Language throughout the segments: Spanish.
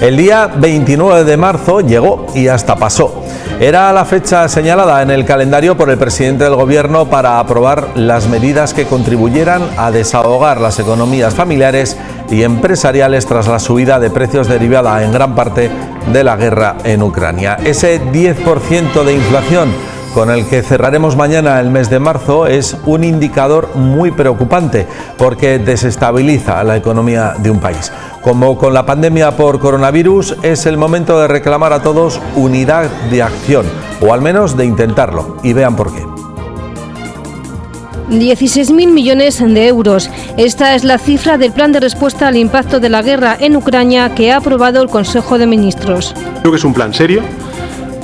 El día 29 de marzo llegó y hasta pasó. Era la fecha señalada en el calendario por el presidente del Gobierno para aprobar las medidas que contribuyeran a desahogar las economías familiares y empresariales tras la subida de precios derivada en gran parte de la guerra en Ucrania. Ese 10% de inflación con el que cerraremos mañana el mes de marzo es un indicador muy preocupante porque desestabiliza la economía de un país. Como con la pandemia por coronavirus, es el momento de reclamar a todos unidad de acción, o al menos de intentarlo, y vean por qué. 16.000 millones de euros. Esta es la cifra del plan de respuesta al impacto de la guerra en Ucrania que ha aprobado el Consejo de Ministros. Creo que es un plan serio,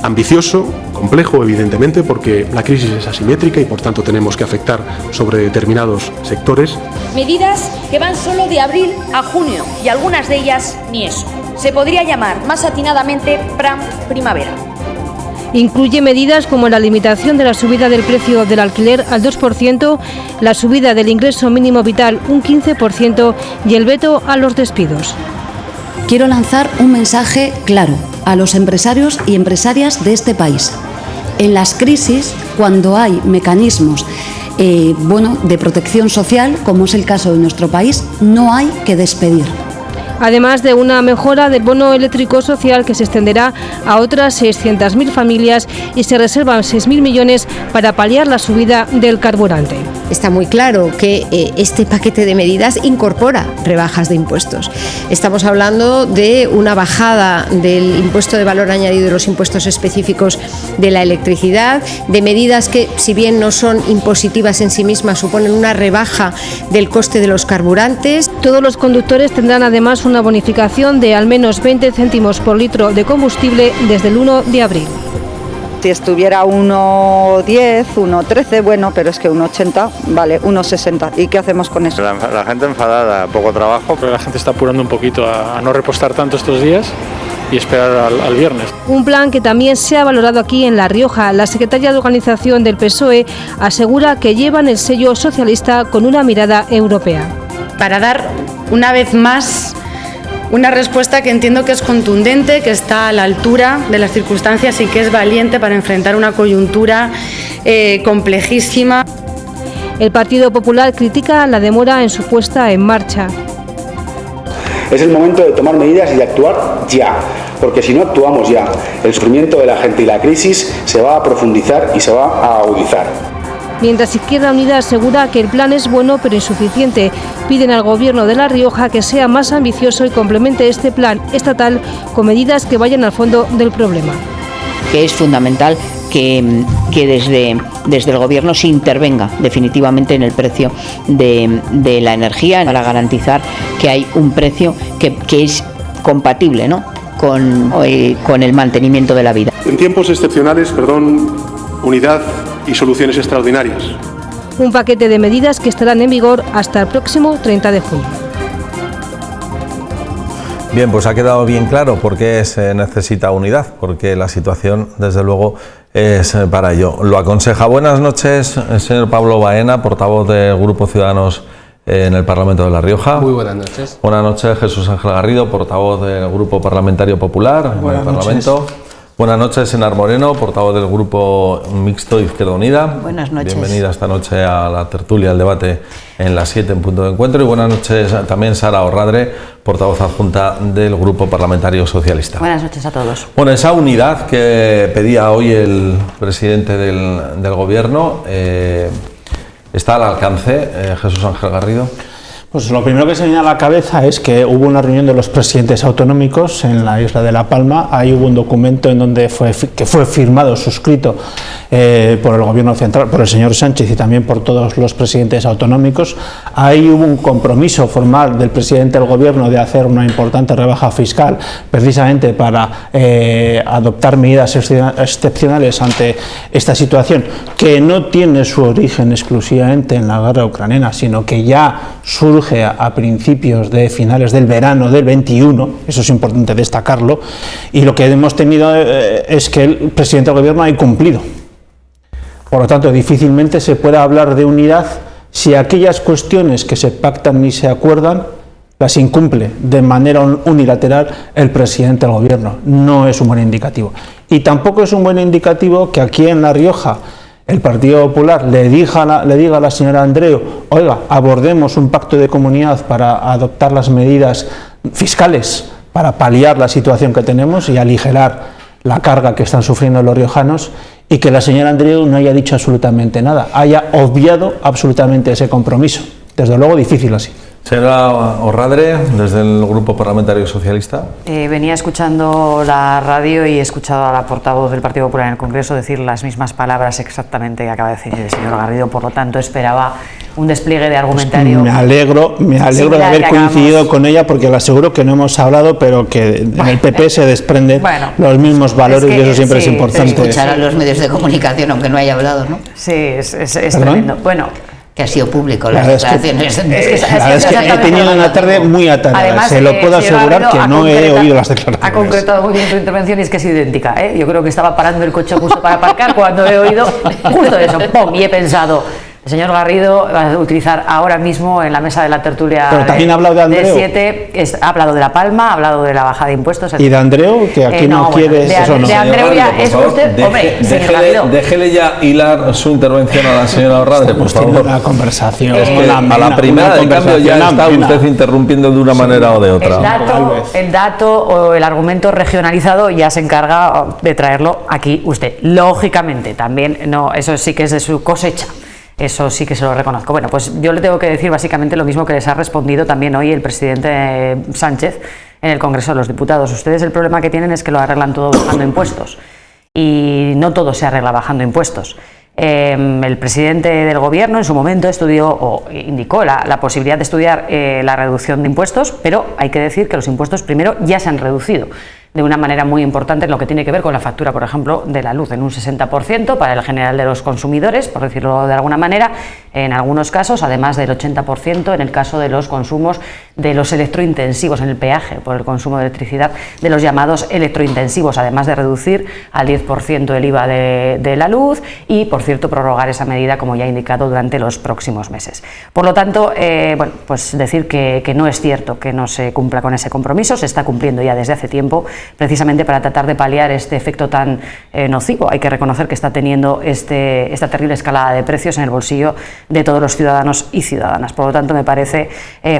ambicioso, complejo evidentemente porque la crisis es asimétrica y por tanto tenemos que afectar sobre determinados sectores. Medidas que van solo de abril a junio y algunas de ellas ni eso. Se podría llamar más atinadamente plan primavera. Incluye medidas como la limitación de la subida del precio del alquiler al 2%, la subida del ingreso mínimo vital un 15% y el veto a los despidos. Quiero lanzar un mensaje claro a los empresarios y empresarias de este país. En las crisis, cuando hay mecanismos de protección social, como es el caso de nuestro país, no hay que despedir. Además de una mejora del bono eléctrico social que se extenderá a otras 600.000 familias y se reservan 6.000 millones para paliar la subida del carburante. Está muy claro que este paquete de medidas incorpora rebajas de impuestos. Estamos hablando de una bajada del impuesto de valor añadido y los impuestos específicos de la electricidad, de medidas que, si bien no son impositivas en sí mismas, suponen una rebaja del coste de los carburantes. Todos los conductores tendrán además una bonificación de al menos 20 céntimos por litro de combustible desde el 1 de abril. Si estuviera 1,10, 1,13, bueno, pero es que 1,80, vale, 1,60. ¿Y qué hacemos con eso? La gente enfadada, poco trabajo. Pero la gente está apurando un poquito a no repostar tanto estos días y esperar al viernes. Un plan que también se ha valorado aquí en La Rioja. La secretaria de organización del PSOE asegura que llevan el sello socialista con una mirada europea. Para dar una vez más una respuesta que entiendo que es contundente, que está a la altura de las circunstancias y que es valiente para enfrentar una coyuntura complejísima. El Partido Popular critica la demora en su puesta en marcha. Es el momento de tomar medidas y de actuar ya, porque si no actuamos ya, el sufrimiento de la gente y la crisis se va a profundizar y se va a agudizar. Mientras Izquierda Unida asegura que el plan es bueno pero insuficiente, piden al Gobierno de La Rioja que sea más ambicioso y complemente este plan estatal con medidas que vayan al fondo del problema. Que es fundamental que desde el Gobierno se intervenga definitivamente en el precio de la energía para garantizar que hay un precio que es compatible, ¿no?, con el mantenimiento de la vida. En tiempos excepcionales, unidad y soluciones extraordinarias. Un paquete de medidas que estarán en vigor hasta el próximo 30 de junio. Bien, pues ha quedado bien claro por qué se necesita unidad, porque la situación, desde luego, es para ello. Lo aconseja. Buenas noches, señor Pablo Baena, portavoz del Grupo Ciudadanos en el Parlamento de La Rioja. Muy buenas noches. Buenas noches, Jesús Ángel Garrido, portavoz del Grupo Parlamentario Popular en el Parlamento. Buenas noches, Enar Moreno, portavoz del Grupo Mixto Izquierda Unida. Buenas noches. Bienvenida esta noche a la tertulia, al debate en las 7 en punto de encuentro. Y buenas noches también Sara Orradre, portavoz adjunta del Grupo Parlamentario Socialista. Buenas noches a todos. Bueno, esa unidad que pedía hoy el presidente del Gobierno está al alcance, Jesús Ángel Garrido. Pues lo primero que se viene a la cabeza es que hubo una reunión de los presidentes autonómicos en la isla de La Palma. Ahí hubo un documento en donde fue firmado, suscrito por el Gobierno central, por el señor Sánchez y también por todos los presidentes autonómicos. Ahí hubo un compromiso formal del presidente del Gobierno de hacer una importante rebaja fiscal, precisamente para adoptar medidas excepcionales ante esta situación, que no tiene su origen exclusivamente en la guerra ucraniana, sino que ya surge a principios de finales del verano del 21, eso es importante destacarlo, y lo que hemos tenido es que el presidente del Gobierno ha incumplido. Por lo tanto, difícilmente se puede hablar de unidad si aquellas cuestiones que se pactan y se acuerdan las incumple de manera unilateral el presidente del gobierno. No es un buen indicativo. Y tampoco es un buen indicativo que aquí en La Rioja el Partido Popular le diga a la señora Andreu: oiga, abordemos un pacto de comunidad para adoptar las medidas fiscales para paliar la situación que tenemos y aligerar la carga que están sufriendo los riojanos, y que la señora Andreu no haya dicho absolutamente nada, haya obviado absolutamente ese compromiso. Desde luego difícil así. Señora Orradre, desde el Grupo Parlamentario Socialista. Venía escuchando la radio y he escuchado a la portavoz del Partido Popular en el Congreso decir las mismas palabras exactamente que acaba de decir el señor Garrido, por lo tanto esperaba un despliegue de argumentario. Pues me alegro de haber coincidido con ella, porque le aseguro que no hemos hablado, pero que en el PP se desprenden los mismos valores, y eso siempre es importante. Escuchar a los medios de comunicación, aunque no haya hablado, ¿no? Sí, es tremendo. Bueno, que ha sido público las declaraciones. Es que he tenido una tarde muy atareada, se lo puedo asegurar, que no he oído las declaraciones. Ha concretado muy bien su intervención y es que ha sido idéntica, ¿eh? Yo creo que estaba parando el coche justo para aparcar cuando he oído justo eso, ¡pum! Y he pensado: el señor Garrido va a utilizar ahora mismo en la mesa de la tertulia. Pero también ha hablado de Andreu. Ha hablado de La Palma, ha hablado de la bajada de impuestos. ¿Y de Andreu? Que aquí no quiere eso, no. De Andreu ya es usted, hombre, déjele ya hilar su intervención a la señora Orradre, por favor. Una conversación. Es que a la primera de cambio ya está usted interrumpiendo de una manera o de otra. El dato o el argumento regionalizado ya se encarga de traerlo aquí usted. Lógicamente, también no, eso sí que es de su cosecha. Eso sí que se lo reconozco. Bueno, pues yo le tengo que decir básicamente lo mismo que les ha respondido también hoy el presidente Sánchez en el Congreso de los Diputados. Ustedes el problema que tienen es que lo arreglan todo bajando impuestos. Y no todo se arregla bajando impuestos. El presidente del Gobierno en su momento indicó la posibilidad de estudiar la reducción de impuestos, pero hay que decir que los impuestos primero ya se han reducido de una manera muy importante en lo que tiene que ver con la factura, por ejemplo, de la luz, en un 60% para el general de los consumidores, por decirlo de alguna manera, en algunos casos, además del 80% en el caso de los consumos de los electrointensivos, en el peaje por el consumo de electricidad de los llamados electrointensivos, además de reducir al 10% el IVA de la luz y, por cierto, prorrogar esa medida, como ya he indicado, durante los próximos meses. Por lo tanto, bueno, pues decir que no es cierto que no se cumpla con ese compromiso, se está cumpliendo ya desde hace tiempo, precisamente para tratar de paliar este efecto tan nocivo. Hay que reconocer que está teniendo esta terrible escalada de precios en el bolsillo de todos los ciudadanos y ciudadanas. Por lo tanto, me parece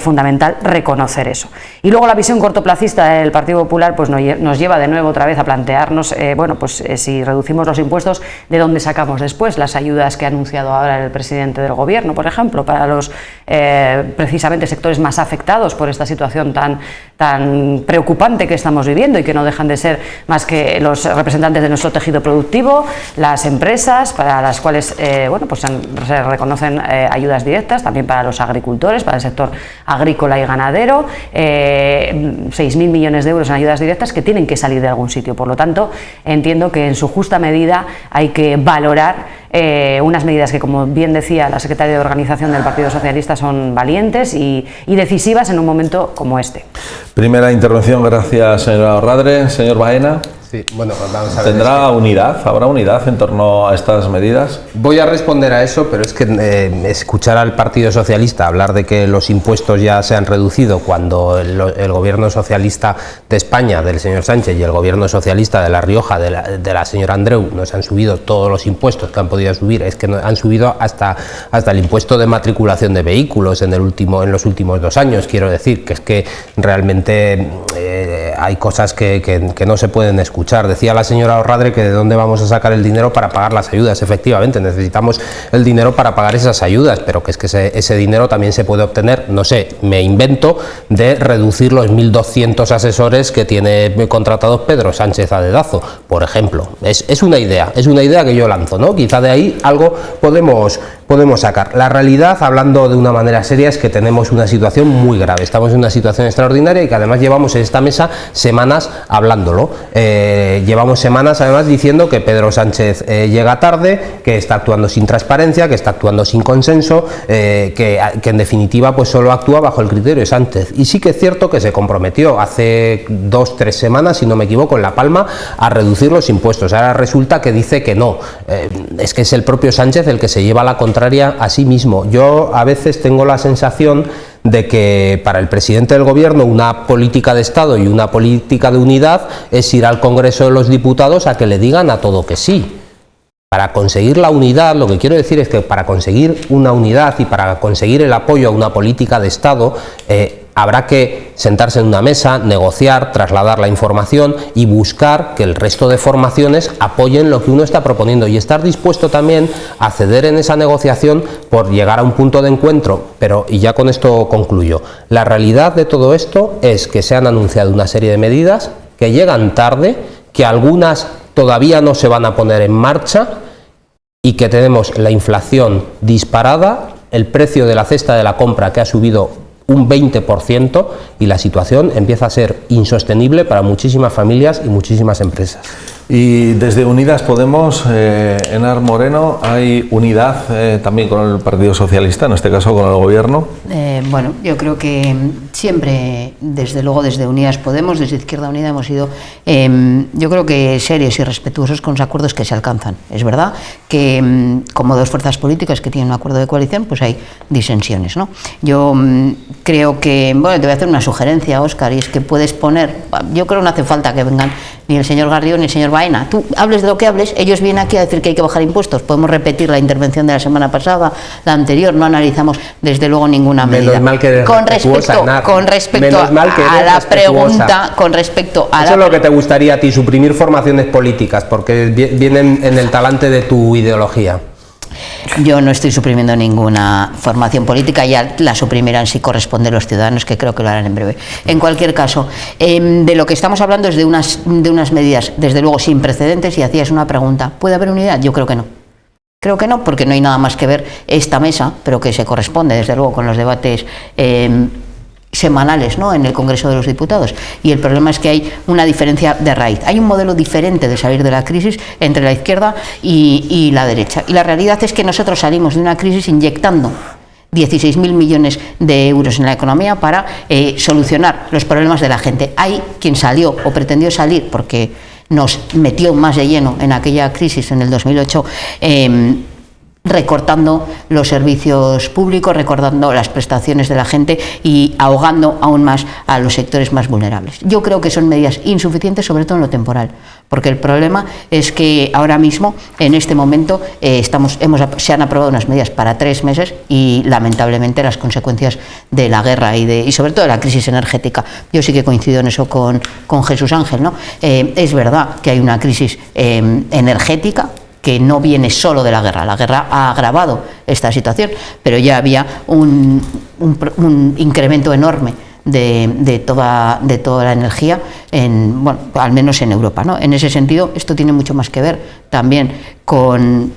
fundamental reconocer eso. Y luego la visión cortoplacista del Partido Popular pues nos lleva de nuevo otra vez a plantearnos, bueno, pues si reducimos los impuestos, ¿de dónde sacamos después las ayudas que ha anunciado ahora el presidente del Gobierno, por ejemplo, para los precisamente sectores más afectados por esta situación tan preocupante que estamos viviendo y que no dejan de ser más que los representantes de nuestro tejido productivo, las empresas para las cuales bueno, pues se reconocen ayudas directas, también para los agricultores, para el sector agrícola y ganadero, 6.000 millones de euros en ayudas directas que tienen que salir de algún sitio. Por lo tanto, entiendo que en su justa medida hay que valorar unas medidas que, como bien decía la secretaria de Organización del Partido Socialista, son valientes y decisivas en un momento como este. Primera intervención, gracias señora Orradre. Señor Baena. Sí, bueno, vamos a ver. ¿Tendrá unidad? ¿Habrá unidad en torno a estas medidas? Voy a responder a eso, pero es que escuchar al Partido Socialista hablar de que los impuestos ya se han reducido cuando el gobierno socialista de España, del señor Sánchez, y el gobierno socialista de La Rioja, de la señora Andreu, nos han subido todos los impuestos que han podido subir. Es que han subido hasta el impuesto de matriculación de vehículos en los últimos 2 años. Quiero decir que es que realmente hay cosas que no se pueden escuchar. Decía la señora Orradre que de dónde vamos a sacar el dinero para pagar las ayudas. Efectivamente, necesitamos el dinero para pagar esas ayudas, pero que es que ese dinero también se puede obtener, no sé, me invento, de reducir los 1.200 asesores que tiene contratados Pedro Sánchez a dedazo, por ejemplo. Es una idea que yo lanzo, ¿no? Quizá de ahí algo podemos sacar. La realidad, hablando de una manera seria, es que tenemos una situación muy grave. Estamos en una situación extraordinaria y que además llevamos en esta mesa semanas hablándolo. Llevamos semanas además diciendo que Pedro Sánchez llega tarde, que está actuando sin transparencia, que está actuando sin consenso, que en definitiva pues solo actúa bajo el criterio de Sánchez. Y sí que es cierto que se comprometió hace 2-3 semanas, si no me equivoco, en La Palma, a reducir los impuestos. Ahora resulta que dice que no. Es que es el propio Sánchez el que se lleva la contraria a sí mismo. Yo a veces tengo la sensación de que para el presidente del gobierno una política de Estado y una política de unidad es ir al Congreso de los Diputados a que le digan a todo que sí. Para conseguir la unidad, lo que quiero decir es que para conseguir una unidad y para conseguir el apoyo a una política de Estado, habrá que sentarse en una mesa, negociar, trasladar la información y buscar que el resto de formaciones apoyen lo que uno está proponiendo y estar dispuesto también a ceder en esa negociación por llegar a un punto de encuentro. Pero, y ya con esto concluyo, la realidad de todo esto es que se han anunciado una serie de medidas que llegan tarde, que algunas todavía no se van a poner en marcha y que tenemos la inflación disparada, el precio de la cesta de la compra que ha subido un 20% y la situación empieza a ser insostenible para muchísimas familias y muchísimas empresas. Y desde Unidas Podemos, Enar Moreno, ¿hay unidad también con el Partido Socialista, en este caso con el Gobierno? Bueno, yo creo que siempre, desde luego desde Unidas Podemos, desde Izquierda Unida hemos sido, yo creo que serios y respetuosos con los acuerdos que se alcanzan. Es verdad que como dos fuerzas políticas que tienen un acuerdo de coalición, pues hay disensiones, ¿no? Yo creo que, bueno, te voy a hacer una sugerencia, Óscar, y es que puedes poner, yo creo que no hace falta que vengan ni el señor Garrido ni el señor Baena. Tú hables de lo que hables, ellos vienen aquí a decir que hay que bajar impuestos. Podemos repetir la intervención de la semana pasada, la anterior, no analizamos desde luego ninguna medida. Menos mal que eres con respecto a la pregunta, con respecto a eso es lo que te gustaría a ti, suprimir formaciones políticas, porque vienen en el talante de tu ideología. Yo no estoy suprimiendo ninguna formación política, ya la suprimirán si corresponde a los ciudadanos, que creo que lo harán en breve. En cualquier caso, de lo que estamos hablando es de unas medidas, desde luego, sin precedentes, y hacías una pregunta, ¿puede haber unidad? Yo creo que no. Creo que no, porque no hay nada más que ver esta mesa, pero que se corresponde, desde luego, con los debates semanales, ¿no?, en el Congreso de los Diputados, y el problema es que hay una diferencia de raíz. Hay un modelo diferente de salir de la crisis entre la izquierda y la derecha, y la realidad es que nosotros salimos de una crisis inyectando 16.000 millones de euros en la economía para solucionar los problemas de la gente. Hay quien salió o pretendió salir porque nos metió más de lleno en aquella crisis en el 2008, recortando los servicios públicos, recortando las prestaciones de la gente y ahogando aún más a los sectores más vulnerables. Yo creo que son medidas insuficientes, sobre todo en lo temporal, porque el problema es que ahora mismo, en este momento, se han aprobado unas medidas para 3 meses y lamentablemente las consecuencias de la guerra y sobre todo de la crisis energética. Yo sí que coincido en eso con Jesús Ángel, ¿no? Es verdad que hay una crisis energética que no viene solo de la guerra ha agravado esta situación, pero ya había un incremento enorme de toda la energía, bueno, al menos en Europa, ¿no? En ese sentido, esto tiene mucho más que ver también con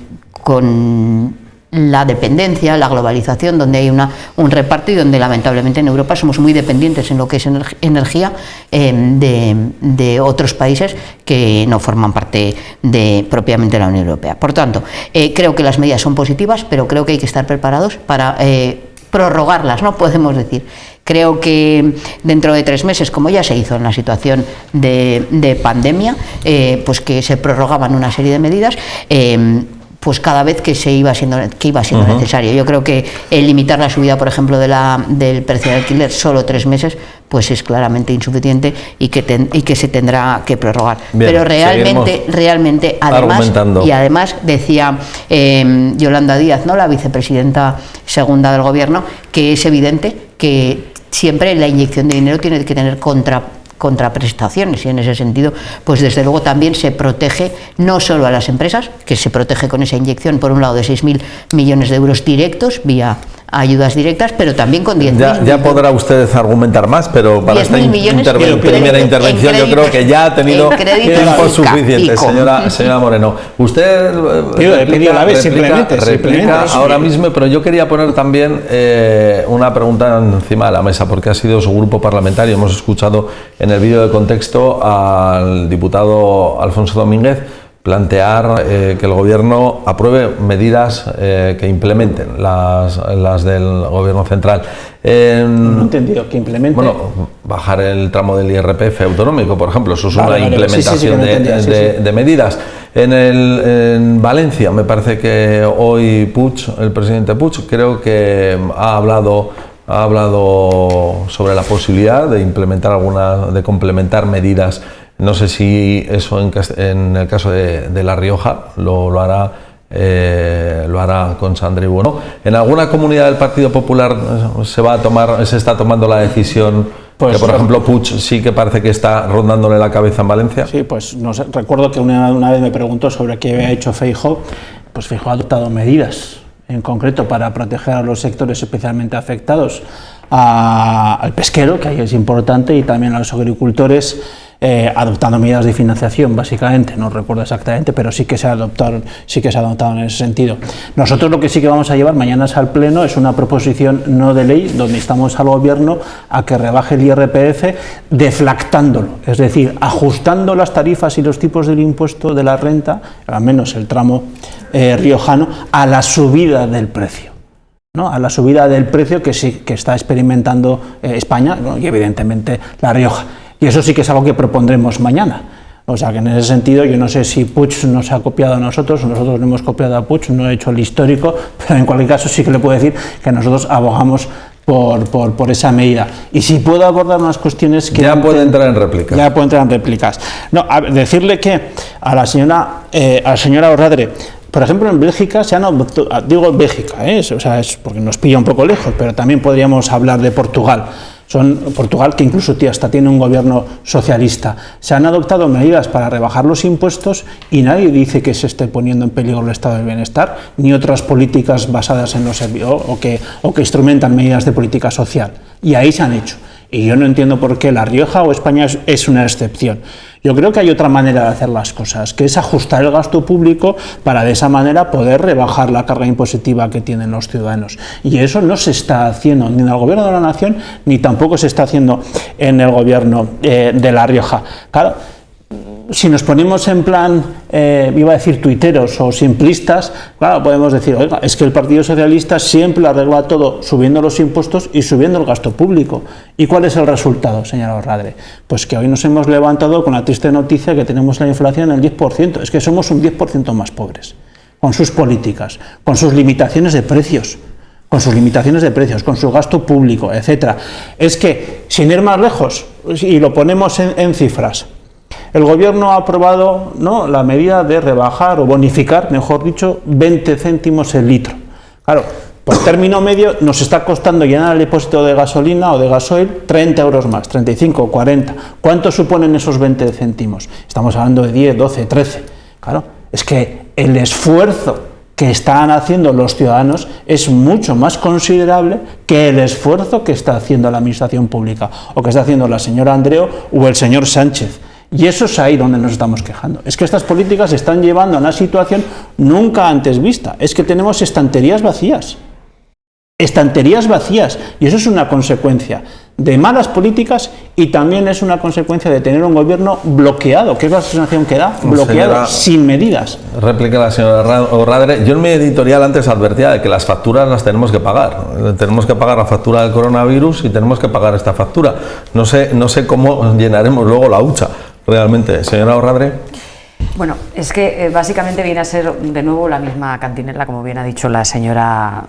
la dependencia, la globalización, donde hay un reparto y donde lamentablemente en Europa somos muy dependientes en lo que es energía de otros países que no forman parte propiamente de la Unión Europea. Por tanto, creo que las medidas son positivas, pero creo que hay que estar preparados para prorrogarlas, ¿no? Podemos decir. Creo que dentro de 3 meses, como ya se hizo en la situación de pandemia, pues que se prorrogaban una serie de medidas, pues cada vez que iba siendo necesario. Yo creo que limitar la subida, por ejemplo, del precio del alquiler solo 3 meses, pues es claramente insuficiente y que se tendrá que prorrogar. Bien, pero realmente, además decía Yolanda Díaz, ¿no?, la vicepresidenta segunda del Gobierno, que es evidente que siempre la inyección de dinero tiene que tener contraprestaciones, y en ese sentido, pues desde luego también se protege no solo a las empresas, que se protege con esa inyección, por un lado, de 6.000 millones de euros directos vía ayudas directas, pero también con 10.000. Ya podrá usted argumentar más, pero para esta primera intervención yo creo que ya ha tenido tiempo suficiente, señora Moreno. Usted replica ahora mismo, pero yo quería poner también una pregunta encima de la mesa, porque ha sido su grupo parlamentario. Hemos escuchado en el vídeo de contexto al diputado Alfonso Domínguez plantear que el Gobierno apruebe medidas que implementen las del Gobierno central. No he entendido que implemente. Bueno, bajar el tramo del IRPF autonómico, por ejemplo, eso es una implementación de medidas. En Valencia, me parece que hoy el presidente Puig, creo que ha hablado ha hablado sobre la posibilidad de implementar de complementar medidas. No sé si eso en el caso de La Rioja lo hará con Sandreu o no. ¿En alguna comunidad del Partido Popular se está tomando la decisión que, por ejemplo, Puig sí que parece que está rondándole la cabeza en Valencia? Sí, pues no sé, recuerdo que una vez me preguntó sobre qué había hecho Feijóo. Pues Feijóo ha adoptado medidas en concreto para proteger a los sectores especialmente afectados, al pesquero, que ahí es importante, y también a los agricultores, adoptando medidas de financiación, básicamente, no recuerdo exactamente, pero sí que se ha adoptado en ese sentido. Nosotros lo que sí que vamos a llevar mañana al Pleno es una proposición no de ley, donde instamos al Gobierno a que rebaje el IRPF deflactándolo, es decir, ajustando las tarifas y los tipos del impuesto de la renta, al menos el tramo riojano, a la subida del precio, ¿no? A la subida del precio que sí que está experimentando España, ¿no? Y evidentemente La Rioja. Y eso sí que es algo que propondremos mañana. O sea que en ese sentido yo no sé si Puig nos ha copiado a nosotros o nosotros no hemos copiado a Puig, no he hecho el histórico, pero en cualquier caso sí que le puedo decir que nosotros abogamos por esa medida. Y si puedo abordar unas cuestiones que... Ya puede entrar en réplicas. Ya puede entrar en réplicas. No, decirle que a la señora Orradre, por ejemplo, en Bélgica se han adoptado, digo Bélgica, o sea, es porque nos pilla un poco lejos, pero también podríamos hablar de Portugal. Portugal, que incluso hasta tiene un gobierno socialista. Se han adoptado medidas para rebajar los impuestos y nadie dice que se esté poniendo en peligro el estado del bienestar, ni otras políticas basadas en los servicios o que instrumentan medidas de política social. Y ahí se han hecho. Y yo no entiendo por qué La Rioja o España es una excepción. Yo creo que hay otra manera de hacer las cosas, que es ajustar el gasto público para de esa manera poder rebajar la carga impositiva que tienen los ciudadanos. Y eso no se está haciendo ni en el Gobierno de la Nación, ni tampoco se está haciendo en el Gobierno de La Rioja. Claro, si nos ponemos en plan, iba a decir tuiteros o simplistas, claro, podemos decir, oiga, es que el Partido Socialista siempre arregla todo subiendo los impuestos y subiendo el gasto público. ¿Y cuál es el resultado, señora Orradre? Pues que hoy nos hemos levantado con la triste noticia que tenemos la inflación en el 10%, es que somos un 10% más pobres, con sus políticas, con sus limitaciones de precios, con su gasto público, etcétera. Es que, sin ir más lejos, y lo ponemos en cifras, el Gobierno ha aprobado, ¿no?, la medida de rebajar o bonificar, mejor dicho, 20 céntimos el litro. Claro, por término medio nos está costando llenar el depósito de gasolina o de gasoil 30 euros más, 35, 40. ¿Cuánto suponen esos 20 céntimos? Estamos hablando de 10, 12, 13. Claro, es que el esfuerzo que están haciendo los ciudadanos es mucho más considerable que el esfuerzo que está haciendo la Administración Pública o que está haciendo la señora Andreu o el señor Sánchez. Y eso es ahí donde nos estamos quejando. Es que estas políticas se están llevando a una situación nunca antes vista. Es que tenemos estanterías vacías. Y eso es una consecuencia de malas políticas y también es una consecuencia de tener un gobierno bloqueado, que es la sensación que da, bloqueado, sin medidas. Réplica la señora Orradre. Yo en mi editorial antes advertía de que las facturas las tenemos que pagar. Tenemos que pagar la factura del coronavirus y tenemos que pagar esta factura. No sé cómo llenaremos luego la hucha realmente. Señora Orradre. Bueno, es que básicamente viene a ser de nuevo la misma cantinela, como bien ha dicho la señora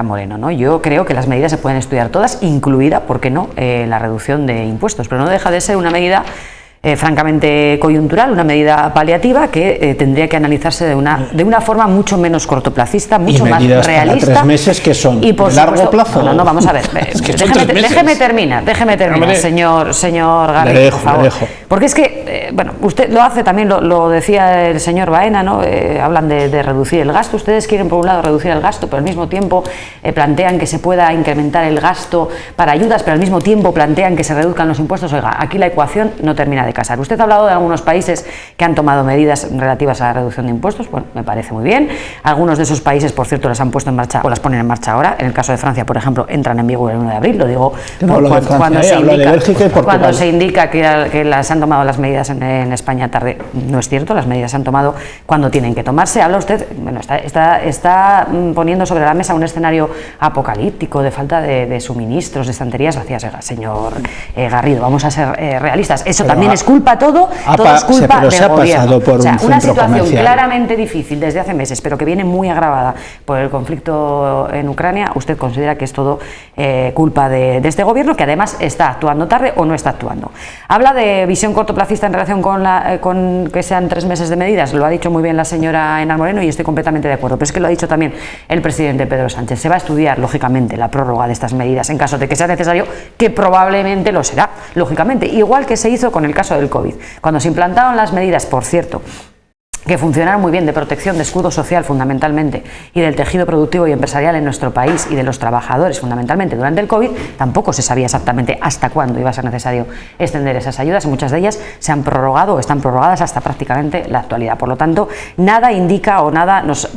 Moreno, ¿no? Yo creo que las medidas se pueden estudiar todas, incluida, ¿por qué no?, la reducción de impuestos, pero no deja de ser una medida francamente coyuntural, una medida paliativa que tendría que analizarse de una forma mucho menos cortoplacista, mucho más realista. ¿Y 3 meses que son? Y por ¿de largo plazo? No, vamos a ver. Es que déjeme terminar, señor Garrido, por favor. Porque es que, bueno, usted lo hace también, lo decía el señor Baena, ¿no? Hablan de reducir el gasto. Ustedes quieren, por un lado, reducir el gasto, pero al mismo tiempo plantean que se pueda incrementar el gasto para ayudas, pero al mismo tiempo plantean que se reduzcan los impuestos. Oiga, aquí la ecuación no termina de casar. Usted ha hablado de algunos países que han tomado medidas relativas a la reducción de impuestos. Bueno, me parece muy bien. Algunos de esos países, por cierto, las han puesto en marcha o las ponen en marcha ahora. En el caso de Francia, por ejemplo, entran en vigor el 1 de abril. Lo digo cuando se indica que las han tomado las medidas en España tarde. No es cierto, las medidas se han tomado cuando tienen que tomarse. Habla usted, bueno, está poniendo sobre la mesa un escenario apocalíptico de falta de suministros, de estanterías vacías. Señor Garrido, vamos a ser realistas. Eso también es es culpa todo es culpa del gobierno. Por una situación claramente difícil desde hace meses, pero que viene muy agravada por el conflicto en Ucrania. ¿Usted considera que es todo culpa de este gobierno, que además está actuando tarde o no está actuando? Habla de visión cortoplacista en relación con que sean 3 meses de medidas. Lo ha dicho muy bien la señora Enar Moreno y estoy completamente de acuerdo, pero es que lo ha dicho también el presidente Pedro Sánchez. Se va a estudiar, lógicamente, la prórroga de estas medidas en caso de que sea necesario, que probablemente lo será, lógicamente, igual que se hizo con el caso del COVID. Cuando se implantaron las medidas, por cierto, que funcionaron muy bien, de protección, de escudo social fundamentalmente, y del tejido productivo y empresarial en nuestro país y de los trabajadores fundamentalmente durante el COVID, tampoco se sabía exactamente hasta cuándo iba a ser necesario extender esas ayudas, y muchas de ellas se han prorrogado o están prorrogadas hasta prácticamente la actualidad. Por lo tanto, nada indica o nada nos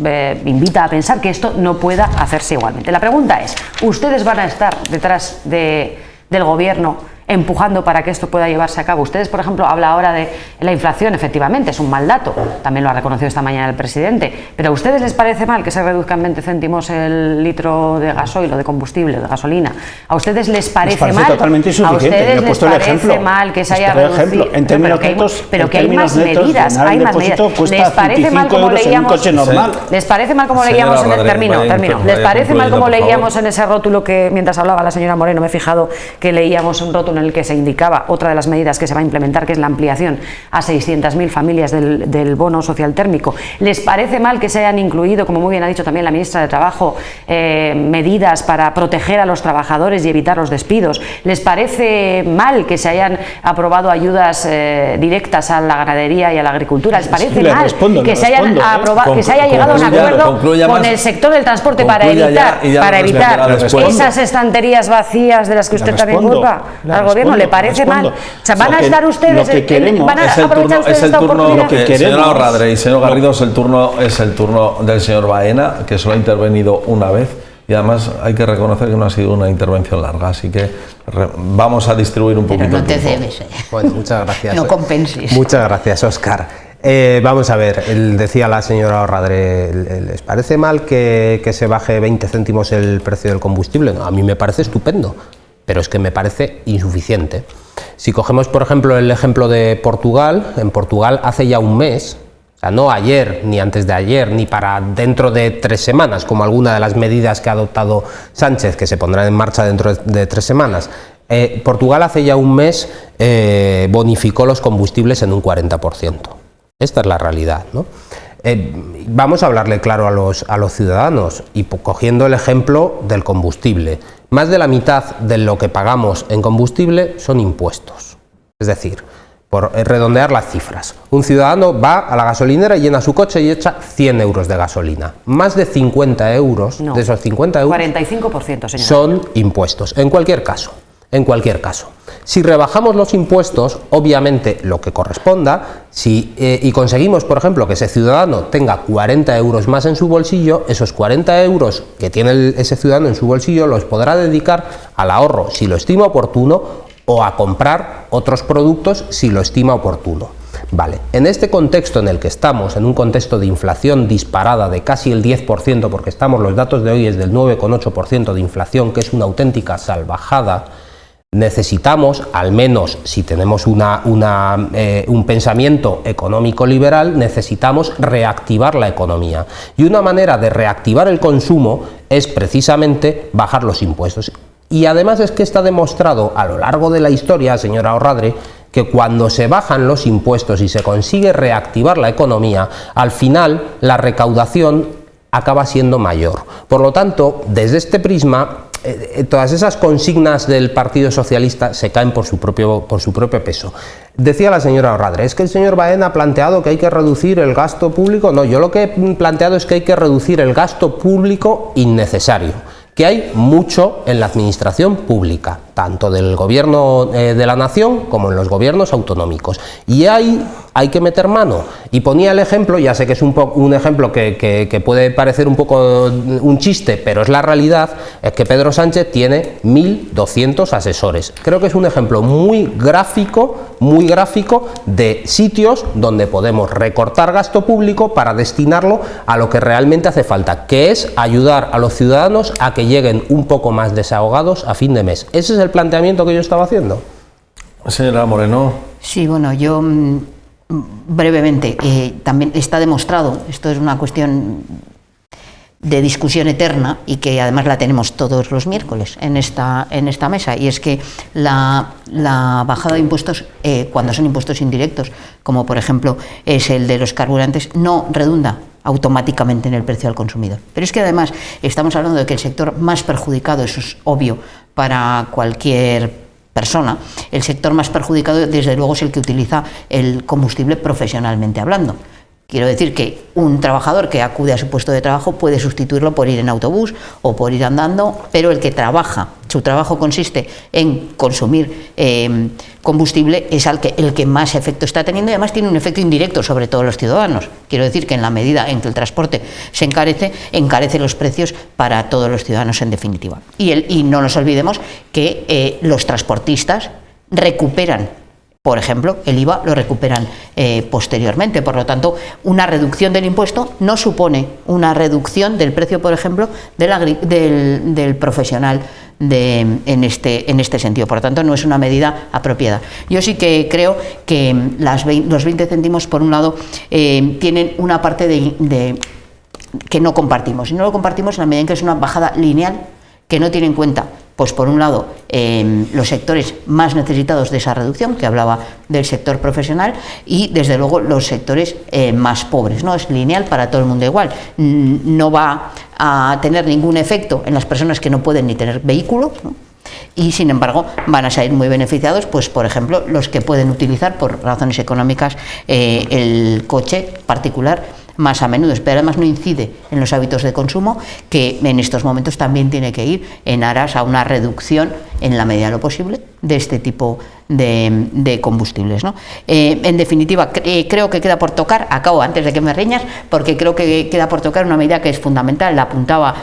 invita a pensar que esto no pueda hacerse igualmente. La pregunta es, ¿ustedes van a estar detrás del gobierno empujando para que esto pueda llevarse a cabo? Ustedes, por ejemplo, habla ahora de la inflación, efectivamente, es un mal dato, también lo ha reconocido esta mañana el presidente, pero ¿a ustedes les parece mal que se reduzca en 20 céntimos el litro de gasoil o de combustible, de gasolina? ¿A ustedes les parece mal? Totalmente insuficiente. ¿A ustedes les parece mal que se haya reducido? En términos netos, pero que hay más medidas, hay más medidas. ¿Les parece mal como leíamos? ¿Les parece mal como leíamos? Termino. ¿Les parece mal como leíamos en ese rótulo que mientras hablaba la señora Moreno me he fijado que leíamos un rótulo en el que se indicaba otra de las medidas que se va a implementar, que es la ampliación a 600.000 familias del bono social térmico? ¿Les parece mal que se hayan incluido, como muy bien ha dicho también la ministra de Trabajo, medidas para proteger a los trabajadores y evitar los despidos? ¿Les parece mal que se hayan aprobado ayudas directas a la ganadería y a la agricultura? ¿Les parece mal que se hayan aprobado, que se haya llegado a un acuerdo con el sector del transporte para evitar esas estanterías vacías de las que usted también culpa al gobierno? ¿Le parece mal? O sea, ¿van a estar ustedes, van a aprovechar ustedes esta oportunidad? Señora Ahorradre y señor Garrido, es el turno del señor Baena, que solo ha intervenido una vez, y además hay que reconocer que no ha sido una intervención larga, así que vamos a distribuir un poquito. Pero no te cebes, Bueno, muchas gracias. No compenses. Muchas gracias, Óscar. Vamos a ver, decía la señora Ahorradre, ¿les parece mal que se baje 20 céntimos el precio del combustible? No, a mí me parece estupendo, pero es que me parece insuficiente. Si cogemos, por ejemplo, el ejemplo de Portugal, en Portugal hace ya un mes, o sea, no ayer, ni antes de ayer, ni para dentro de 3 semanas, como alguna de las medidas que ha adoptado Sánchez, que se pondrán en marcha dentro de 3 semanas, Portugal hace ya un mes bonificó los combustibles en un 40%. Esta es la realidad, ¿no? Vamos a hablarle claro a los ciudadanos y cogiendo el ejemplo del combustible. Más de la mitad de lo que pagamos en combustible son impuestos. Es decir, por redondear las cifras, un ciudadano va a la gasolinera y llena su coche y echa 100 euros de gasolina. Más de 50 euros, de esos 50 euros, 45%, señor, son impuestos. En cualquier caso, si rebajamos los impuestos, obviamente lo que corresponda, y conseguimos, por ejemplo, que ese ciudadano tenga 40 euros más en su bolsillo, esos 40 euros que tiene ese ciudadano en su bolsillo los podrá dedicar al ahorro, si lo estima oportuno, o a comprar otros productos, si lo estima oportuno. Vale, en este contexto en el que estamos, en un contexto de inflación disparada de casi el 10%, porque los datos de hoy es del 9,8% de inflación, que es una auténtica salvajada, necesitamos, al menos si tenemos un pensamiento económico liberal, necesitamos reactivar la economía. Y una manera de reactivar el consumo es precisamente bajar los impuestos. Y además es que está demostrado a lo largo de la historia, señora Ahorradre, que cuando se bajan los impuestos y se consigue reactivar la economía, al final la recaudación acaba siendo mayor. Por lo tanto, desde este prisma, todas esas consignas del Partido Socialista se caen por su propio peso. Decía la señora Ahorradre, es que el señor Baena ha planteado que hay que reducir el gasto público. No, yo lo que he planteado es que hay que reducir el gasto público innecesario, que hay mucho en la administración pública, tanto del gobierno de la nación como en los gobiernos autonómicos. Y ahí hay que meter mano. Y ponía el ejemplo, ya sé que es un ejemplo que puede parecer un poco un chiste, pero es la realidad, es que Pedro Sánchez tiene 1.200 asesores. Creo que es un ejemplo muy gráfico de sitios donde podemos recortar gasto público para destinarlo a lo que realmente hace falta, que es ayudar a los ciudadanos a que lleguen un poco más desahogados a fin de mes. Ese es el planteamiento que yo estaba haciendo. Señora Moreno. Sí, bueno, yo brevemente, también está demostrado, esto es una cuestión de discusión eterna y que además la tenemos todos los miércoles en esta mesa, y es que la bajada de impuestos, cuando son impuestos indirectos, como por ejemplo es el de los carburantes, no redunda automáticamente en el precio al consumidor. Pero es que además estamos hablando de que el sector más perjudicado, eso es obvio para cualquier persona, el sector más perjudicado desde luego es el que utiliza el combustible profesionalmente hablando. Quiero decir que un trabajador que acude a su puesto de trabajo puede sustituirlo por ir en autobús o por ir andando, pero el que trabaja, su trabajo consiste en consumir combustible, es el que más efecto está teniendo, y además tiene un efecto indirecto sobre todos los ciudadanos. Quiero decir que en la medida en que el transporte se encarece los precios para todos los ciudadanos en definitiva. Y no nos olvidemos que los transportistas recuperan, por ejemplo, el IVA lo recuperan posteriormente. Por lo tanto, una reducción del impuesto no supone una reducción del precio, por ejemplo, del profesional en este sentido. Por lo tanto, no es una medida apropiada. Yo sí que creo que los 20 céntimos, por un lado, tienen una parte que no compartimos. Y no lo compartimos en la medida en que es una bajada lineal que no tiene en cuenta, pues por un lado, los sectores más necesitados de esa reducción, que hablaba del sector profesional, y desde luego los sectores más pobres, ¿no? Es lineal para todo el mundo igual. No va a tener ningún efecto en las personas que no pueden ni tener vehículo, ¿no? Y sin embargo van a salir muy beneficiados, pues por ejemplo, los que pueden utilizar por razones económicas el coche particular más a menudo, pero además no incide en los hábitos de consumo, que en estos momentos también tiene que ir en aras a una reducción, en la medida de lo posible, de este tipo de combustibles, ¿no? En definitiva, creo que queda por tocar, acabo antes de que me riñas, porque creo que queda por tocar una medida que es fundamental, la apuntaba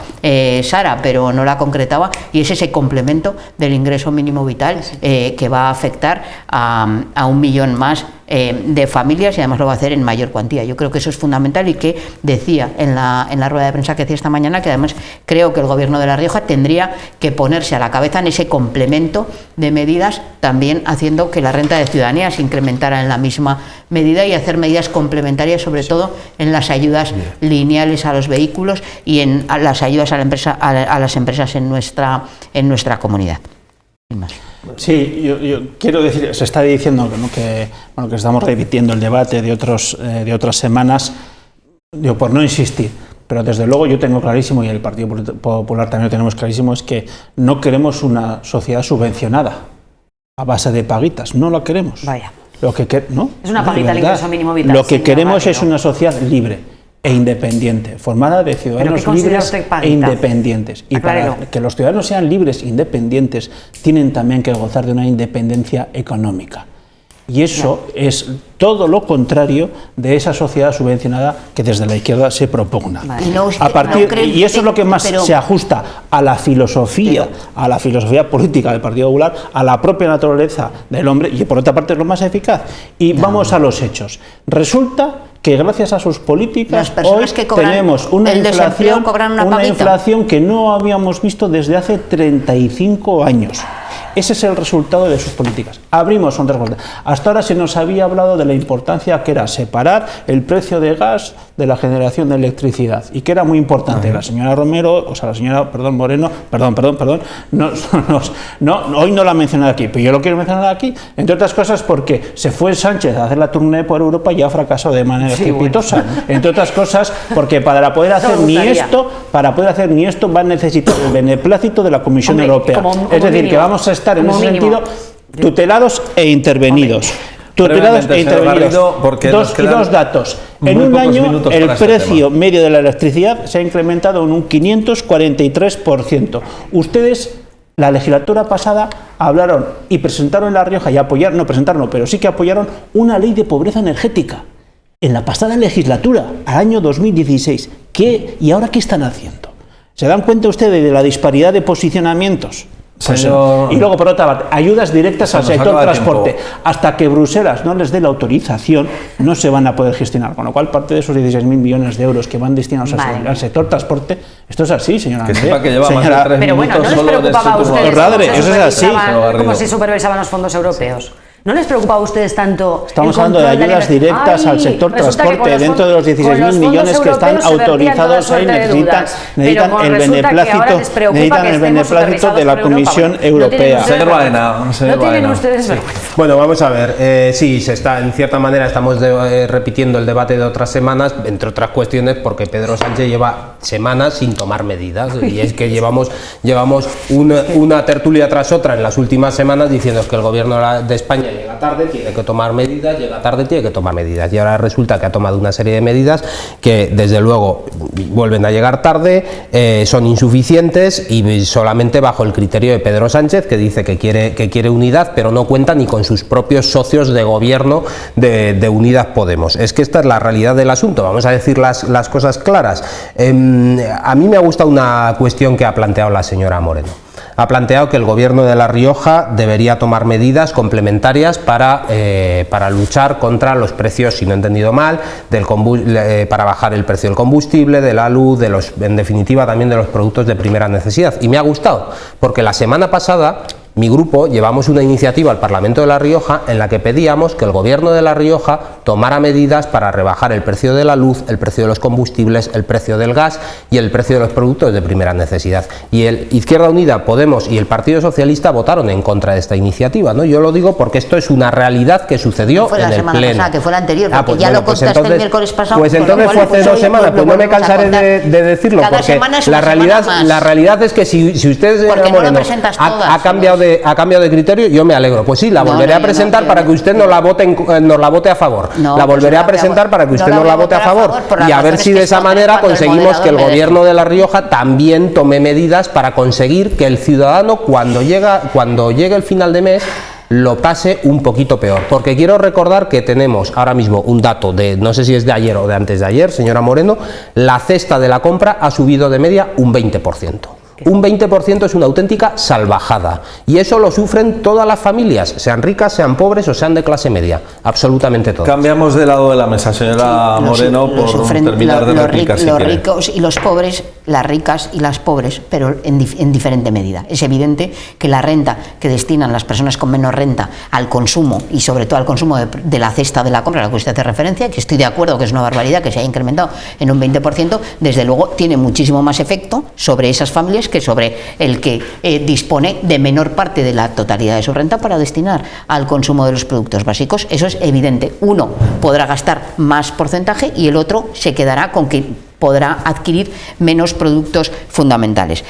Sara, pero no la concretaba, y es ese complemento del ingreso mínimo vital que va a afectar a 1 millón más de familias, y además lo va a hacer en mayor cuantía. Yo creo que eso es fundamental, y que decía en la rueda de prensa que hacía esta mañana que además creo que el Gobierno de La Rioja tendría que ponerse a la cabeza en ese complemento de medidas, también haciendo que la renta de ciudadanía se incrementara en la misma medida, y hacer medidas complementarias, sobre todo en las ayudas lineales a los vehículos y en las ayudas a las empresas en nuestra comunidad. Sin más. Sí, yo quiero decir, se está diciendo que estamos repitiendo el debate de otras semanas, digo, por no insistir, pero desde luego yo tengo clarísimo, y el Partido Popular también lo tenemos clarísimo, es que no queremos una sociedad subvencionada a base de paguitas, no la queremos. Vaya. ¿No? Es una paguita al ingreso mínimo vital. Lo que queremos es una sociedad libre e independiente, formada de ciudadanos libres e independientes. Y para que los ciudadanos sean libres e independientes, tienen también que gozar de una independencia económica. Y eso es todo lo contrario de esa sociedad subvencionada que desde la izquierda se propugna. Y eso es lo que más se ajusta a la filosofía política del Partido Popular, a la propia naturaleza del hombre, y por otra parte es lo más eficaz. Y vamos a los hechos. Resulta que gracias a sus políticas hoy tenemos una inflación que no habíamos visto desde hace 35 años. Ese es el resultado de sus políticas. Abrimos otras cosas. Hasta ahora se nos había hablado de la importancia que era separar el precio de gas de la generación de electricidad, y que era muy importante. La señora Romero, la señora Moreno, hoy no la ha mencionado aquí, pero yo lo quiero mencionar aquí, entre otras cosas porque se fue Sánchez a hacer la tournée por Europa y ha fracasado de manera estrepitosa. Entre otras cosas porque para poder hacer ni esto va a necesitar el beneplácito de la Comisión Europea. Es decir, que vamos a estar en ese sentido tutelados e intervenidos. Dos datos. En un año el precio medio de la electricidad se ha incrementado en un 543%. Ustedes, la legislatura pasada, hablaron y presentaron en La Rioja, pero sí que apoyaron una ley de pobreza energética. En la pasada legislatura, al año 2016. ¿Y ahora qué están haciendo? ¿Se dan cuenta ustedes de la disparidad de posicionamientos? Pues, y luego, por otra parte, ayudas directas al sector transporte. Hasta que Bruselas no les dé la autorización, no se van a poder gestionar. Con lo cual, parte de esos 16.000 millones de euros que van destinados al sector transporte, esto es así, señora. Que sepa que lleva más de 3 pero minutos bueno, ¿no les preocupaba a ustedes eso es así. Como si supervisaban los fondos europeos? ¿No les preocupa a ustedes tanto? Estamos hablando de ayudas directas al sector transporte dentro de los 16.000 millones que están autorizados ahí. Necesitan el beneplácito de la Comisión Europea. ¿No tienen ustedes vergüenza? Bueno, vamos a ver. Sí, en cierta manera estamos repitiendo el debate de otras semanas, entre otras cuestiones porque Pedro Sánchez lleva semanas sin tomar medidas. Y es que llevamos una tertulia tras otra en las últimas semanas diciendo que el gobierno de España llega tarde, tiene que tomar medidas, llega tarde, tiene que tomar medidas. Y ahora resulta que ha tomado una serie de medidas que desde luego vuelven a llegar tarde, son insuficientes y solamente bajo el criterio de Pedro Sánchez, que dice que quiere unidad, pero no cuenta ni con sus propios socios de gobierno de Unidas Podemos. Es que esta es la realidad del asunto, vamos a decir las cosas claras. A mí me ha gustado una cuestión que ha planteado la señora Moreno. Ha planteado que el gobierno de La Rioja debería tomar medidas complementarias para luchar contra los precios, si no he entendido mal, para bajar el precio del combustible, de la luz, en definitiva también de los productos de primera necesidad. Y me ha gustado, porque la semana pasada mi grupo llevamos una iniciativa al Parlamento de La Rioja en la que pedíamos que el gobierno de La Rioja tomara medidas para rebajar el precio de la luz, el precio de los combustibles, el precio del gas y el precio de los productos de primera necesidad. Y el Izquierda Unida, Podemos y el Partido Socialista votaron en contra de esta iniciativa, ¿no? Yo lo digo porque esto es una realidad que sucedió en el Pleno. Pasada, que fue la anterior, porque ya lo contaste el miércoles pasado. Pues entonces fue hace 2 semanas, pues no me cansaré de decirlo, porque la realidad es que si ustedes, señora Moreno, ha cambiado de criterio, yo me alegro. Pues sí, la volveré a presentar para que usted nos la vote a favor. La volveré a presentar para que usted nos la vote a favor y a ver si de esa manera conseguimos que el gobierno de La Rioja también tome medidas para conseguir que el ciudadano cuando llegue el final de mes lo pase un poquito peor, porque quiero recordar que tenemos ahora mismo un dato de, no sé si es de ayer o de antes de ayer, señora Moreno, la cesta de la compra ha subido de media un 20%. Un 20% es una auténtica salvajada y eso lo sufren todas las familias, sean ricas, sean pobres o sean de clase media, absolutamente todas. Cambiamos de lado de la mesa, señora Moreno, por terminar de replicar si quiere. Los ricos y los pobres, las ricas y las pobres, pero en diferente medida. Es evidente que la renta que destinan las personas con menos renta al consumo y sobre todo al consumo de la cesta de la compra a la que usted hace referencia, que estoy de acuerdo que es una barbaridad que se haya incrementado en un 20%, desde luego tiene muchísimo más efecto sobre esas familias que sobre el que dispone de menor parte de la totalidad de su renta para destinar al consumo de los productos básicos. Eso es evidente. Uno podrá gastar más porcentaje y el otro se quedará con que podrá adquirir menos productos fundamentales.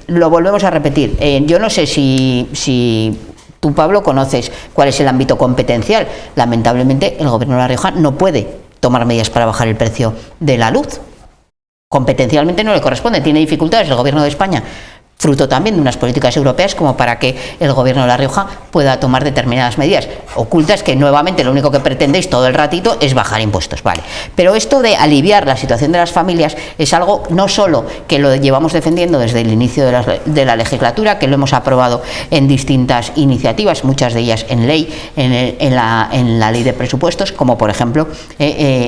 Lo volvemos a repetir. Yo no sé si tú, Pablo, conoces cuál es el ámbito competencial. Lamentablemente, el Gobierno de La Rioja no puede tomar medidas para bajar el precio de la luz. Competencialmente no le corresponde, tiene dificultades el Gobierno de España, fruto también de unas políticas europeas, como para que el Gobierno de La Rioja pueda tomar determinadas medidas ocultas que nuevamente lo único que pretendéis todo el ratito es bajar impuestos, vale. Pero esto de aliviar la situación de las familias es algo no solo que lo llevamos defendiendo desde el inicio de la legislatura, que lo hemos aprobado en distintas iniciativas, muchas de ellas en ley, en la ley de presupuestos, como por ejemplo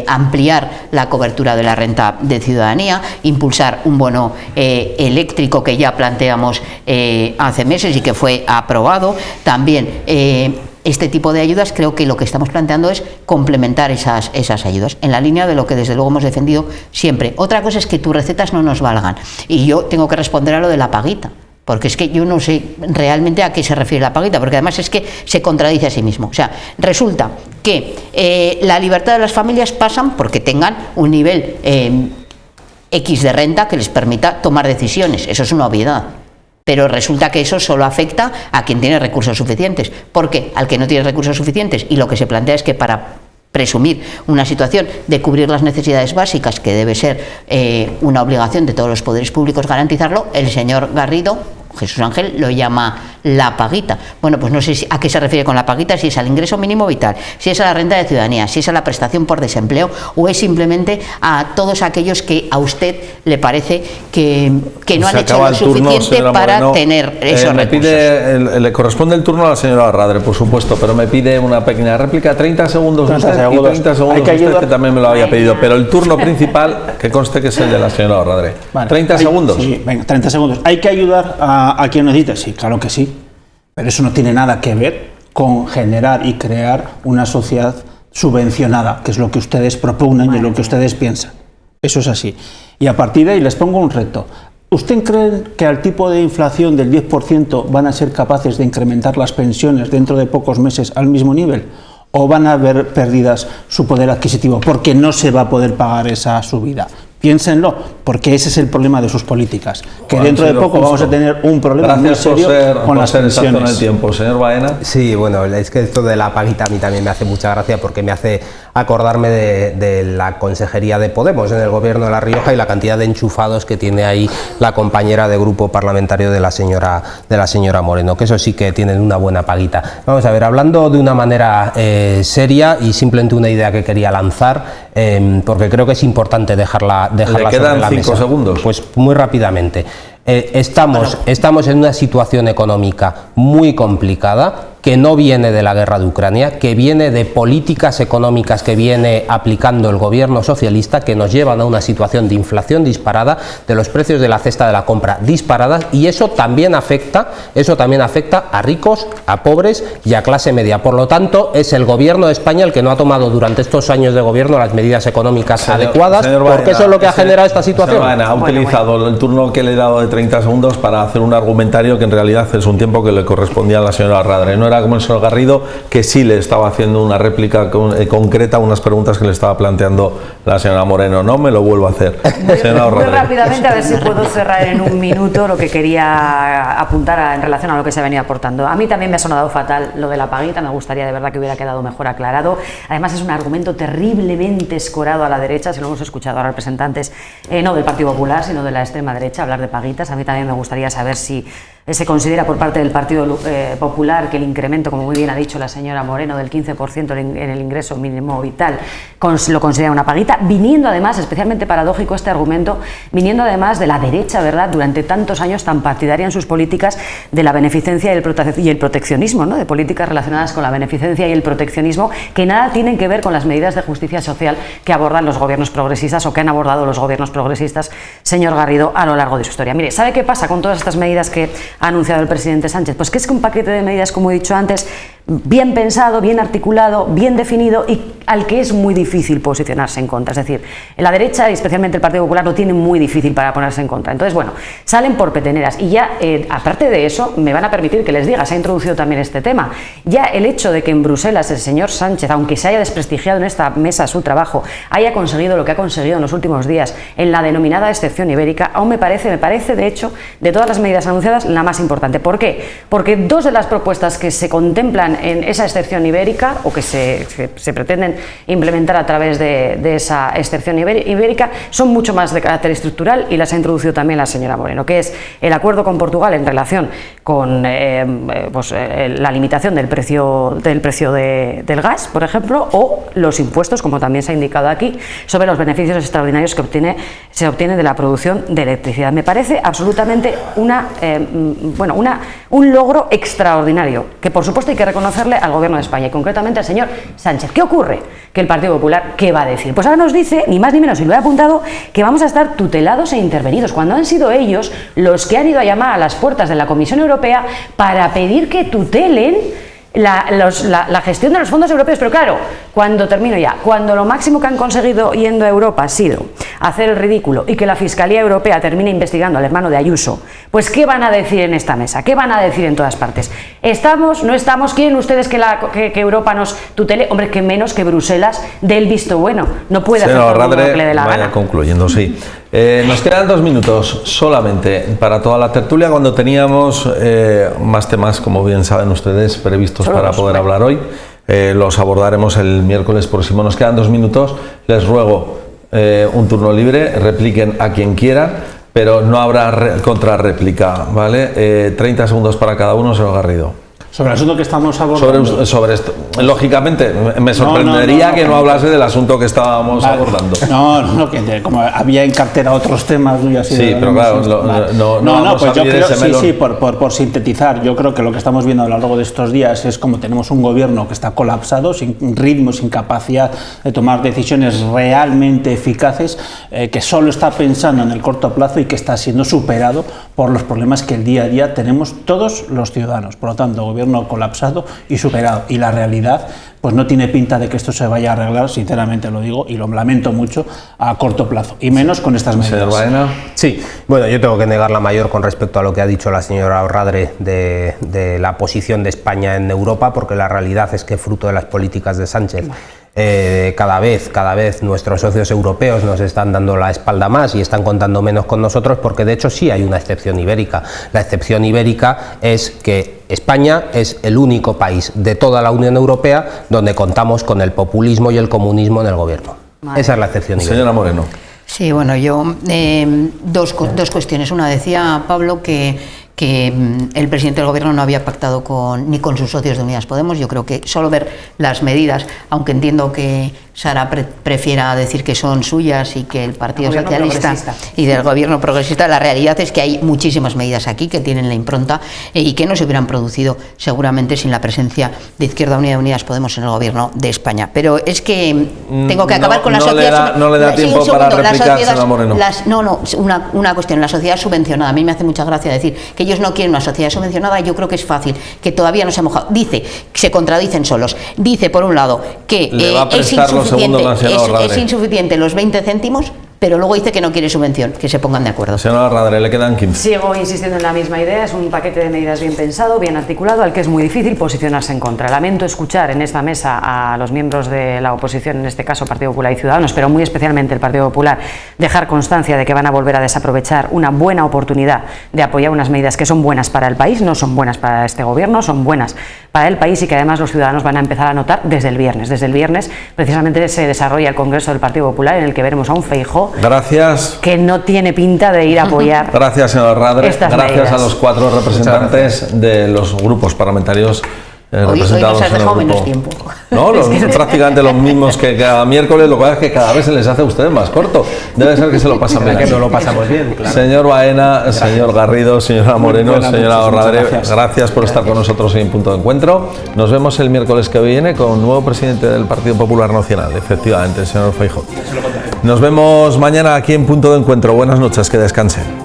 ampliar la cobertura de la renta de ciudadanía, impulsar un bono eléctrico que ya planteamos hace meses y que fue aprobado. También este tipo de ayudas, creo que lo que estamos planteando es complementar esas ayudas, en la línea de lo que desde luego hemos defendido siempre. Otra cosa es que tus recetas no nos valgan, y yo tengo que responder a lo de la paguita, porque es que yo no sé realmente a qué se refiere la paguita, porque además es que se contradice a sí mismo. O sea, resulta que la libertad de las familias pasan porque tengan un nivel X de renta que les permita tomar decisiones. Eso es una obviedad. Pero resulta que eso solo afecta a quien tiene recursos suficientes. ¿Por qué? Al que no tiene recursos suficientes. Y lo que se plantea es que para presumir una situación de cubrir las necesidades básicas, que debe ser una obligación de todos los poderes públicos garantizarlo, el señor Garrido, Jesús Ángel, lo llama la paguita. Bueno, pues no sé a qué se refiere con la paguita, si es al ingreso mínimo vital, si es a la renta de ciudadanía, si es a la prestación por desempleo, o es simplemente a todos aquellos que a usted le parece que no han hecho lo suficiente para tener esos recursos. Le corresponde el turno a la señora Radre, por supuesto, pero me pide una pequeña réplica. 30 segundos usted y 30 segundos usted, que también me lo había pedido, pero el turno principal, que conste que es el de la señora Radre. Vale. 30 segundos. Sí, venga, 30 segundos. ¿Hay que ayudar a quien necesita? Sí, claro que sí. Pero eso no tiene nada que ver con generar y crear una sociedad subvencionada, que es lo que ustedes propugnan y lo que ustedes piensan. Eso es así. Y a partir de ahí les pongo un reto. ¿Usted cree que al tipo de inflación del 10% van a ser capaces de incrementar las pensiones dentro de pocos meses al mismo nivel? ¿O van a ver perdidas su poder adquisitivo porque no se va a poder pagar esa subida? Piénsenlo, porque ese es el problema de sus políticas, que dentro de poco vamos a tener un problema muy serio con las pensiones. El tiempo, señor Baena. Sí, bueno, es que esto de la paguita a mí también me hace mucha gracia porque me hace acordarme de la consejería de Podemos en el gobierno de La Rioja y la cantidad de enchufados que tiene ahí la compañera de grupo parlamentario de la señora Moreno, que eso sí que tienen una buena paguita. Vamos a ver, hablando de una manera seria y simplemente una idea que quería lanzar, porque creo que es importante dejarla ¿Le quedan 5 segundos? Pues muy rápidamente. Estamos en una situación económica muy complicada, que no viene de la guerra de Ucrania, que viene de políticas económicas que viene aplicando el gobierno socialista, que nos llevan a una situación de inflación disparada, de los precios de la cesta de la compra disparadas, y eso también afecta a ricos, a pobres y a clase media. Por lo tanto, es el gobierno de España el que no ha tomado durante estos años de gobierno las medidas económicas adecuadas, porque eso es lo que ha generado esta situación. Ha utilizado el turno que le he dado de 30 segundos para hacer un argumentario que en realidad es un tiempo que le correspondía a la señora Radre. No era como el señor Garrido, que sí le estaba haciendo una réplica concreta a unas preguntas que le estaba planteando la señora Moreno. No me lo vuelvo a hacer. Muy rápidamente, a ver si puedo cerrar en un minuto lo que quería apuntar en relación a lo que se venía aportando. A mí también me ha sonado fatal lo de la paguita, me gustaría de verdad que hubiera quedado mejor aclarado. Además es un argumento terriblemente escorado a la derecha, si lo hemos escuchado a representantes no del Partido Popular, sino de la extrema derecha, hablar de paguitas. A mí también me gustaría saber si se considera por parte del Partido Popular que el incremento, como muy bien ha dicho la señora Moreno, del 15% en el ingreso mínimo vital lo considera una paguita, viniendo además, especialmente paradójico este argumento, viniendo además de la derecha, ¿verdad?, durante tantos años tan partidaria en sus políticas de la beneficencia y el proteccionismo, ¿no?, de políticas relacionadas con la beneficencia y el proteccionismo, que nada tienen que ver con las medidas de justicia social que abordan los gobiernos progresistas o que han abordado los gobiernos progresistas, señor Garrido, a lo largo de su historia. Mire, ¿sabe qué pasa con todas estas medidas que ha anunciado el presidente Sánchez? Pues que es que un paquete de medidas, como he dicho antes, bien pensado, bien articulado, bien definido y al que es muy difícil posicionarse en contra. Es decir, la derecha y especialmente el Partido Popular lo tiene muy difícil para ponerse en contra. Entonces, bueno, salen por peteneras y ya, aparte de eso, me van a permitir que les diga, se ha introducido también este tema, ya el hecho de que en Bruselas el señor Sánchez, aunque se haya desprestigiado en esta mesa su trabajo, haya conseguido lo que ha conseguido en los últimos días en la denominada excepción ibérica, aún me parece de hecho, de todas las medidas anunciadas, la más importante. ¿Por qué? Porque dos de las propuestas que se contemplan en esa excepción ibérica o que se pretenden implementar a través de esa excepción ibérica son mucho más de carácter estructural y las ha introducido también la señora Moreno, que es el acuerdo con Portugal en relación con la limitación del precio del gas, por ejemplo, o los impuestos, como también se ha indicado aquí, sobre los beneficios extraordinarios que se obtiene de la producción de electricidad. Me parece absolutamente un logro extraordinario, que por supuesto hay que reconocerle al Gobierno de España y concretamente al señor Sánchez. ¿Qué ocurre? Que el Partido Popular, ¿qué va a decir? Pues ahora nos dice, ni más ni menos, y lo he apuntado, que vamos a estar tutelados e intervenidos, cuando han sido ellos los que han ido a llamar a las puertas de la Comisión Europea para pedir que tutelen la gestión de los fondos europeos. Pero claro, cuando lo máximo que han conseguido yendo a Europa ha sido hacer el ridículo y que la Fiscalía Europea termine investigando al hermano de Ayuso, pues ¿qué van a decir en esta mesa? ¿Qué van a decir en todas partes? ¿Estamos? ¿No estamos? ¿Quieren ustedes que Europa nos tutele? Hombre, que menos que Bruselas dé el visto bueno. No puede hacer todo lo que le dé la gana. Concluyendo, sí. Nos quedan 2 minutos solamente para toda la tertulia, cuando teníamos más temas, como bien saben ustedes, previstos para poder hablar hoy. Los abordaremos el miércoles próximo. Nos quedan 2 minutos. Les ruego un turno libre, repliquen a quien quieran, pero no habrá contrarréplica, ¿vale? 30 segundos para cada uno, señor Garrido. Sobre el asunto que estamos abordando. Sobre esto. Lógicamente, me sorprendería que no hablase del asunto que estábamos abordando. No, que como había en cartera otros temas. Y así sí, pero claro, pues yo creo, sí, por sintetizar, yo creo que lo que estamos viendo a lo largo de estos días es como tenemos un gobierno que está colapsado, sin ritmo, sin capacidad de tomar decisiones realmente eficaces, que solo está pensando en el corto plazo y que está siendo superado por los problemas que el día a día tenemos todos los ciudadanos. Por lo tanto, gobierno gobierno colapsado y superado. Y la realidad pues no tiene pinta de que esto se vaya a arreglar, sinceramente lo digo, y lo lamento mucho, a corto plazo, y menos con estas medidas. Señor Baena. Sí, bueno, yo tengo que negar la mayor con respecto a lo que ha dicho la señora Orradre de la posición de España en Europa, porque la realidad es que fruto de las políticas de Sánchez, cada vez nuestros socios europeos nos están dando la espalda más y están contando menos con nosotros, porque de hecho sí hay una excepción ibérica. La excepción ibérica es que España es el único país de toda la Unión Europea donde contamos con el populismo y el comunismo en el gobierno. Esa es la excepción ibérica. Señora Moreno. Sí, bueno, yo dos cuestiones. Una, decía Pablo que el presidente del gobierno no había pactado ni con sus socios de Unidas Podemos. Yo creo que solo ver las medidas, aunque entiendo que Sara prefiera decir que son suyas y que el Partido Socialista y del gobierno progresista, la realidad es que hay muchísimas medidas aquí que tienen la impronta y que no se hubieran producido seguramente sin la presencia de Izquierda Unida y Unidas Podemos en el gobierno de España. Pero es que tengo que acabar con la sociedad. No le da tiempo para replicar, señora Moreno. Una cuestión, la sociedad subvencionada. A mí me hace mucha gracia decir que ellos no quieren una sociedad subvencionada. Yo creo que es fácil, que todavía no se ha mojado. Dice, se contradicen solos. Dice, por un lado, que es insuficiente los 20 céntimos, pero luego dice que no quiere subvención, que se pongan de acuerdo. Señora Radre, le quedan 15. Sigo insistiendo en la misma idea, es un paquete de medidas bien pensado, bien articulado, al que es muy difícil posicionarse en contra. Lamento escuchar en esta mesa a los miembros de la oposición, en este caso Partido Popular y Ciudadanos, pero muy especialmente el Partido Popular, dejar constancia de que van a volver a desaprovechar una buena oportunidad de apoyar unas medidas que son buenas para el país, no son buenas para este gobierno, son buenas para el país y que además los ciudadanos van a empezar a notar desde el viernes. Desde el viernes precisamente se desarrolla el Congreso del Partido Popular, en el que veremos a un Feijóo que no tiene pinta de ir a apoyar. Gracias, señor Radre. Gracias medidas. a los 4 representantes de los grupos parlamentarios representados hoy nos has en el dejado grupo. menos tiempo. No, prácticamente los mismos que cada miércoles, lo que pasa es que cada vez se les hace a ustedes más corto. Debe ser que se lo pasan bien. Que no lo pasamos bien, claro. Señor Baena, señor Garrido, señora Moreno, señora Orradre, gracias por estar con nosotros hoy en Punto de Encuentro. Nos vemos el miércoles que viene con un nuevo presidente del Partido Popular Nacional, efectivamente, el señor Feijóo. Nos vemos mañana aquí en Punto de Encuentro. Buenas noches, que descansen.